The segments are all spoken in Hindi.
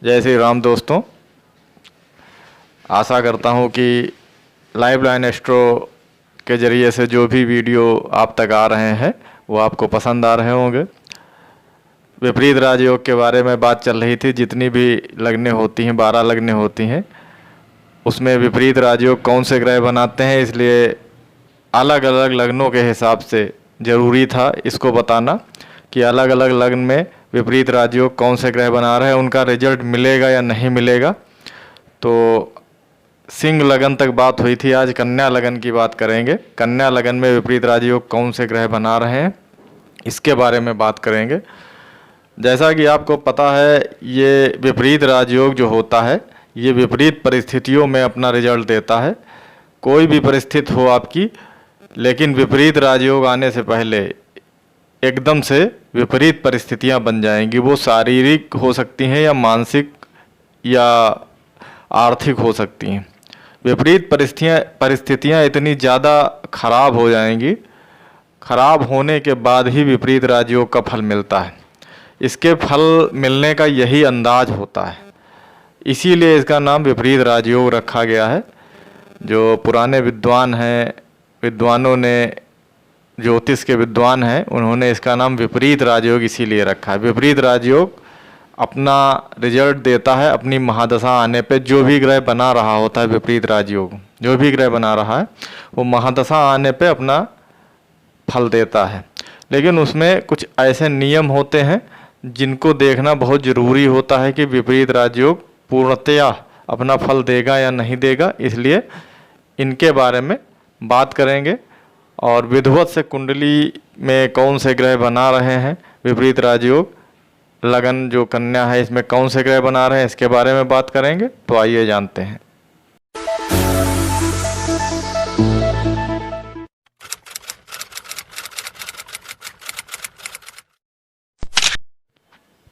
जय श्री राम दोस्तों। आशा करता हूँ कि लाइव लाइन एस्ट्रो के ज़रिए से जो भी वीडियो आप तक आ रहे हैं वो आपको पसंद आ रहे होंगे। विपरीत राजयोग के बारे में बात चल रही थी। जितनी भी लगनें होती हैं, 12 लगनें होती हैं, उसमें विपरीत राजयोग कौन से ग्रह बनाते हैं, इसलिए अलग अलग लग्नों के हिसाब से ज़रूरी था इसको बताना कि अलग अलग लग्न में विपरीत राजयोग कौन से ग्रह बना रहे हैं, उनका रिजल्ट मिलेगा या नहीं मिलेगा। तो सिंह लगन तक बात हुई थी, आज कन्या लगन की बात करेंगे। कन्या लगन में विपरीत राजयोग कौन से ग्रह बना रहे हैं इसके बारे में बात करेंगे। जैसा कि आपको पता है, ये विपरीत राजयोग जो होता है ये विपरीत परिस्थितियों में अपना रिजल्ट देता है। कोई भी परिस्थिति हो आपकी, लेकिन विपरीत राजयोग आने से पहले एकदम से विपरीत परिस्थितियां बन जाएंगी। वो शारीरिक हो सकती हैं या मानसिक या आर्थिक हो सकती हैं। विपरीत परिस्थितियां इतनी ज़्यादा खराब हो जाएंगी, खराब होने के बाद ही विपरीत राजयोग का फल मिलता है। इसके फल मिलने का यही अंदाज होता है, इसीलिए इसका नाम विपरीत राजयोग रखा गया है। जो पुराने विद्वान हैं, विद्वानों ने, ज्योतिष के विद्वान हैं, उन्होंने इसका नाम विपरीत राजयोग इसीलिए रखा है। विपरीत राजयोग अपना रिजल्ट देता है अपनी महादशा आने पे। जो भी ग्रह बना रहा होता है विपरीत राजयोग, जो भी ग्रह बना रहा है वो महादशा आने पे अपना फल देता है। लेकिन उसमें कुछ ऐसे नियम होते हैं जिनको देखना बहुत ज़रूरी होता है कि विपरीत राजयोग पूर्णतया अपना फल देगा या नहीं देगा। इसलिए इनके बारे में बात करेंगे। और विधिवत से कुंडली में कौन से ग्रह बना रहे हैं, विपरीत राजयोग लगन जो कन्या है इसमें कौन से ग्रह बना रहे हैं, इसके बारे में बात करेंगे। तो आइए जानते हैं।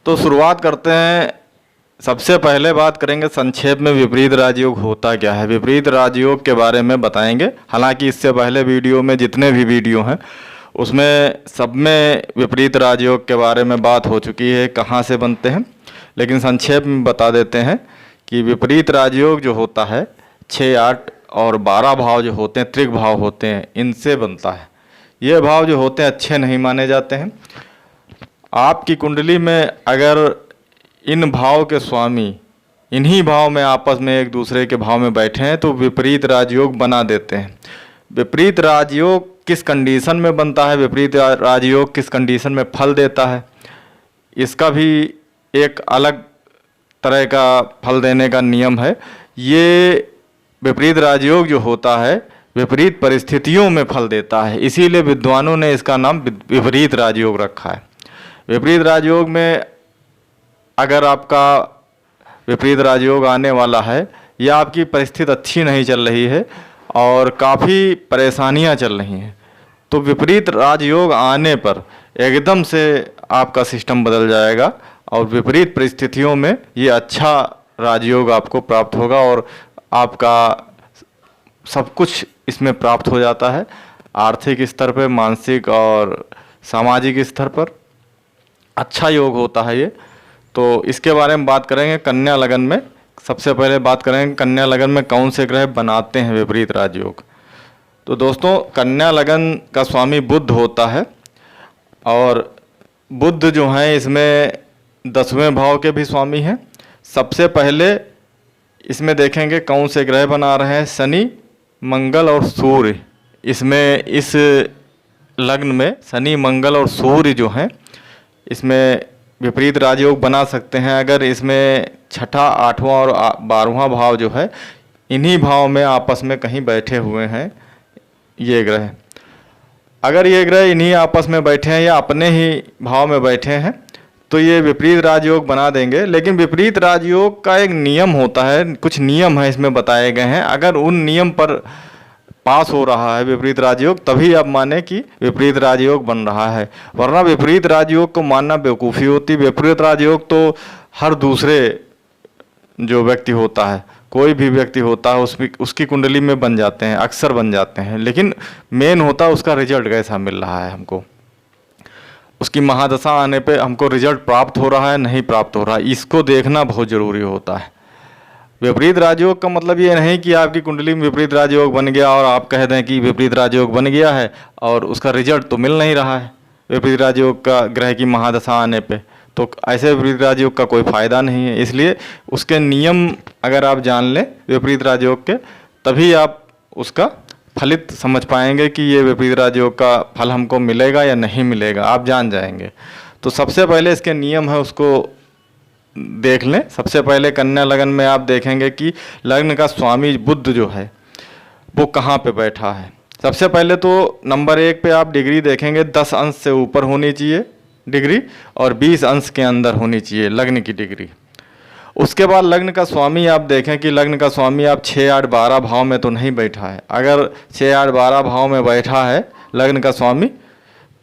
तो शुरुआत करते हैं। सबसे पहले बात करेंगे संक्षेप में विपरीत राजयोग होता क्या है। विपरीत राजयोग के बारे में बताएंगे। हालांकि इससे पहले वीडियो में जितने भी वीडियो हैं उसमें सब में विपरीत राजयोग के बारे में बात हो चुकी है, कहाँ से बनते हैं। लेकिन संक्षेप में बता देते हैं कि विपरीत राजयोग जो होता है 6, 8 और 12 भाव जो होते हैं, त्रिक भाव होते हैं, इनसे बनता है। ये भाव जो होते हैं अच्छे नहीं माने जाते हैं। आपकी कुंडली में अगर इन भाव के स्वामी इन्हीं भाव में आपस में एक दूसरे के भाव में बैठे हैं तो विपरीत राजयोग बना देते हैं। विपरीत राजयोग किस कंडीशन में बनता है, विपरीत राजयोग किस कंडीशन में फल देता है, इसका भी एक अलग तरह का फल देने का नियम है। ये विपरीत राजयोग जो होता है विपरीत परिस्थितियों में फल देता है, इसीलिए विद्वानों ने इसका नाम विपरीत राजयोग रखा है। विपरीत राजयोग में अगर आपका विपरीत राजयोग आने वाला है या आपकी परिस्थिति अच्छी नहीं चल रही है और काफ़ी परेशानियां चल रही हैं, तो विपरीत राजयोग आने पर एकदम से आपका सिस्टम बदल जाएगा और विपरीत परिस्थितियों में ये अच्छा राजयोग आपको प्राप्त होगा और आपका सब कुछ इसमें प्राप्त हो जाता है। आर्थिक स्तर पर, मानसिक और सामाजिक स्तर पर अच्छा योग होता है ये। तो इसके बारे में बात करेंगे। कन्या लगन में सबसे पहले बात करेंगे कन्या लगन में कौन से ग्रह बनाते हैं विपरीत राजयोग। तो दोस्तों, कन्या लगन का स्वामी बुध होता है और बुध जो है इसमें 10वें भाव के भी स्वामी हैं। सबसे पहले इसमें देखेंगे कौन से ग्रह बना रहे हैं। शनि, मंगल और सूर्य। इसमें इस लग्न में शनि, मंगल और सूर्य जो हैं इसमें विपरीत राजयोग बना सकते हैं। अगर इसमें 6ठा, 8वां और 12वां भाव जो है इन्हीं भाव में आपस में कहीं बैठे हुए हैं ये ग्रह, अगर ये ग्रह इन्हीं आपस में बैठे हैं या अपने ही भाव में बैठे हैं तो ये विपरीत राजयोग बना देंगे। लेकिन विपरीत राजयोग का एक नियम होता है, कुछ नियम है इसमें बताए गए हैं। अगर उन नियम पर पास हो रहा है विपरीत राजयोग तभी आप माने कि विपरीत राजयोग बन रहा है, वरना विपरीत राजयोग को मानना बेवकूफ़ी होती। विपरीत राजयोग तो हर दूसरे जो व्यक्ति होता है, कोई भी व्यक्ति होता है उसकी कुंडली में बन जाते हैं, अक्सर बन जाते हैं। लेकिन मेन होता है उसका रिजल्ट कैसा मिल रहा है हमको। उसकी महादशा आने पे हमको रिजल्ट प्राप्त हो रहा है नहीं प्राप्त हो रहा है, इसको देखना बहुत ज़रूरी होता है। विपरीत राजयोग का मतलब ये नहीं कि आपकी कुंडली में विपरीत राजयोग बन गया और आप कह दें कि विपरीत राजयोग बन गया है और उसका रिजल्ट तो मिल नहीं रहा है विपरीत राजयोग का ग्रह की महादशा आने पे, तो ऐसे विपरीत राजयोग का कोई फ़ायदा नहीं है। इसलिए उसके नियम अगर आप जान लें विपरीत राजयोग के, तभी आप उसका फलित समझ पाएंगे कि ये विपरीत राजयोग का फल हमको मिलेगा या नहीं मिलेगा, आप जान जाएंगे। तो सबसे पहले इसके नियम है उसको देख लें। सबसे पहले कन्या लगन में आप देखेंगे कि लग्न का स्वामी बुध जो है वो कहाँ पे बैठा है। सबसे पहले तो नंबर 1 पे आप डिग्री देखेंगे, 10 अंश से ऊपर होनी चाहिए डिग्री और 20 अंश के अंदर होनी चाहिए लग्न की डिग्री। उसके बाद लग्न का स्वामी आप देखें कि लग्न का स्वामी आप 6, 8, 12 भाव में तो नहीं बैठा है। अगर 6, 8, 12 भाव में बैठा है लग्न का स्वामी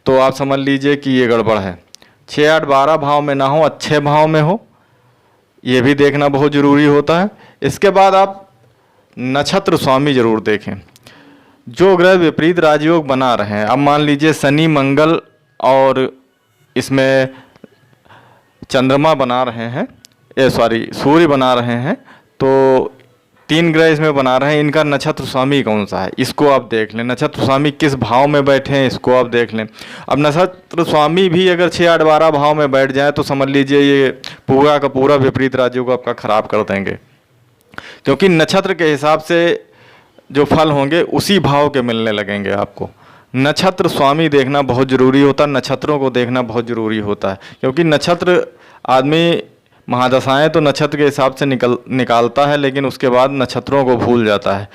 तो आप समझ लीजिए कि ये गड़बड़ है। 6, 8, 12 भाव में ना हो, अच्छे भाव में हो, ये भी देखना बहुत ज़रूरी होता है। इसके बाद आप नक्षत्र स्वामी जरूर देखें। जो ग्रह विपरीत राजयोग बना रहे हैं, अब मान लीजिए शनि, मंगल और इसमें चंद्रमा बना रहे हैं, सूर्य बना रहे हैं, तो 3 ग्रह इसमें बना रहे हैं, इनका नक्षत्र स्वामी कौन सा है इसको आप देख लें। नक्षत्र स्वामी किस भाव में बैठे हैं इसको आप देख लें। अब नक्षत्र स्वामी भी अगर 6, 8, 12 भाव में बैठ जाए तो समझ लीजिए ये पूरा का पूरा विपरीत राजयोग आपका खराब कर देंगे, क्योंकि नक्षत्र के हिसाब से जो फल होंगे उसी भाव के मिलने लगेंगे आपको। नक्षत्र स्वामी देखना बहुत ज़रूरी होता है, नक्षत्रों को देखना बहुत ज़रूरी होता है, क्योंकि नक्षत्र आदमी महादशाएं तो नक्षत्र के हिसाब से निकालता है, लेकिन उसके बाद नक्षत्रों को भूल जाता है।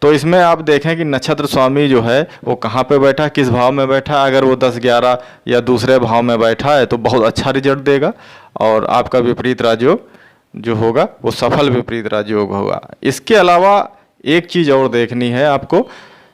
तो इसमें आप देखें कि नक्षत्र स्वामी जो है वो कहाँ पे बैठा है, किस भाव में बैठा है। अगर वो 10, 11 या दूसरे भाव में बैठा है तो बहुत अच्छा रिजल्ट देगा और आपका विपरीत राजयोग जो होगा वो सफल विपरीत राजयोग होगा। इसके अलावा एक चीज़ और देखनी है आपको,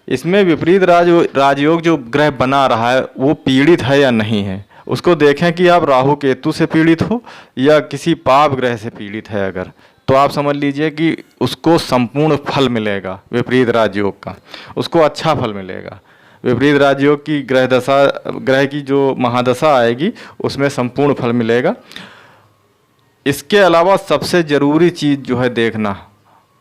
इसमें विपरीत राजयोग जो ग्रह बना रहा है वो पीड़ित है या नहीं है। उसको देखें कि आप राहु केतु से पीड़ित हो या किसी पाप ग्रह से पीड़ित है, अगर तो आप समझ लीजिए कि उसको संपूर्ण फल मिलेगा विपरीत राजयोग का, उसको अच्छा फल मिलेगा। विपरीत राजयोग की ग्रह की जो महादशा आएगी उसमें संपूर्ण फल मिलेगा। इसके अलावा सबसे ज़रूरी चीज़ जो है देखना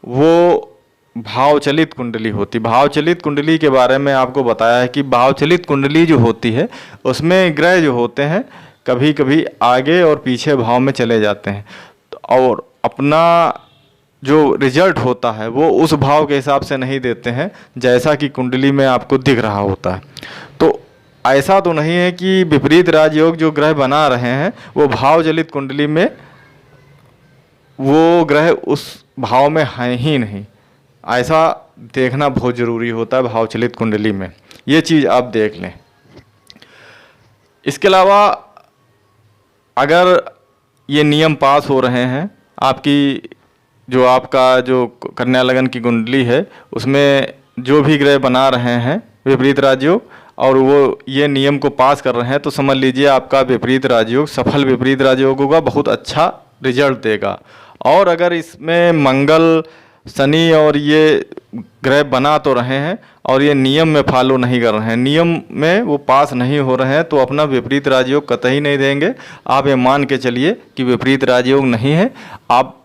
वो भावचलित कुंडली होती। भावचलित कुंडली के बारे में आपको बताया है कि भावचलित कुंडली जो होती है उसमें ग्रह जो होते हैं कभी कभी आगे और पीछे भाव में चले जाते हैं और अपना जो रिजल्ट होता है वो उस भाव के हिसाब से नहीं देते हैं जैसा कि कुंडली में आपको दिख रहा होता है। तो ऐसा तो नहीं है कि विपरीत राजयोग जो ग्रह बना रहे हैं वो भावचलित कुंडली में वो ग्रह उस भाव में हैं ही नहीं, ऐसा देखना बहुत ज़रूरी होता है भावचलित कुंडली में। ये चीज़ आप देख लें। इसके अलावा अगर ये नियम पास हो रहे हैं, आपका जो कन्या लगन की कुंडली है उसमें जो भी ग्रह बना रहे हैं विपरीत राजयोग और वो ये नियम को पास कर रहे हैं, तो समझ लीजिए आपका विपरीत राजयोग सफल विपरीत राजयोग होगा, बहुत अच्छा रिजल्ट देगा। और अगर इसमें मंगल, शनि और ये ग्रह बना तो रहे हैं और ये नियम में फॉलो नहीं कर रहे हैं, नियम में वो पास नहीं हो रहे हैं, तो अपना विपरीत राजयोग कतई नहीं देंगे। आप ये मान के चलिए कि विपरीत राजयोग नहीं है, आप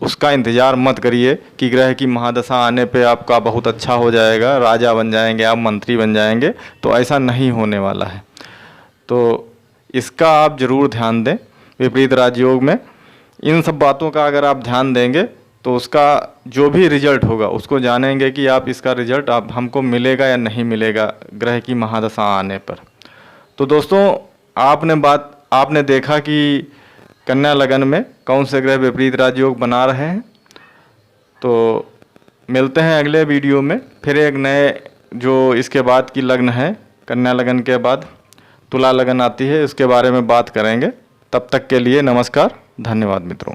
उसका इंतज़ार मत करिए कि ग्रह की महादशा आने पे आपका बहुत अच्छा हो जाएगा, राजा बन जाएंगे, आप मंत्री बन जाएंगे, तो ऐसा नहीं होने वाला है। तो इसका आप ज़रूर ध्यान दें। विपरीत राजयोग में इन सब बातों का अगर आप ध्यान देंगे तो उसका जो भी रिजल्ट होगा उसको जानेंगे कि आप इसका रिजल्ट हमको मिलेगा या नहीं मिलेगा ग्रह की महादशा आने पर। तो दोस्तों आपने देखा कि कन्या लगन में कौन से ग्रह विपरीत राजयोग बना रहे हैं। तो मिलते हैं अगले वीडियो में फिर एक नए जो इसके बाद की लग्न है, कन्या लगन के बाद तुला लगन आती है, उसके बारे में बात करेंगे। तब तक के लिए नमस्कार, धन्यवाद मित्रों।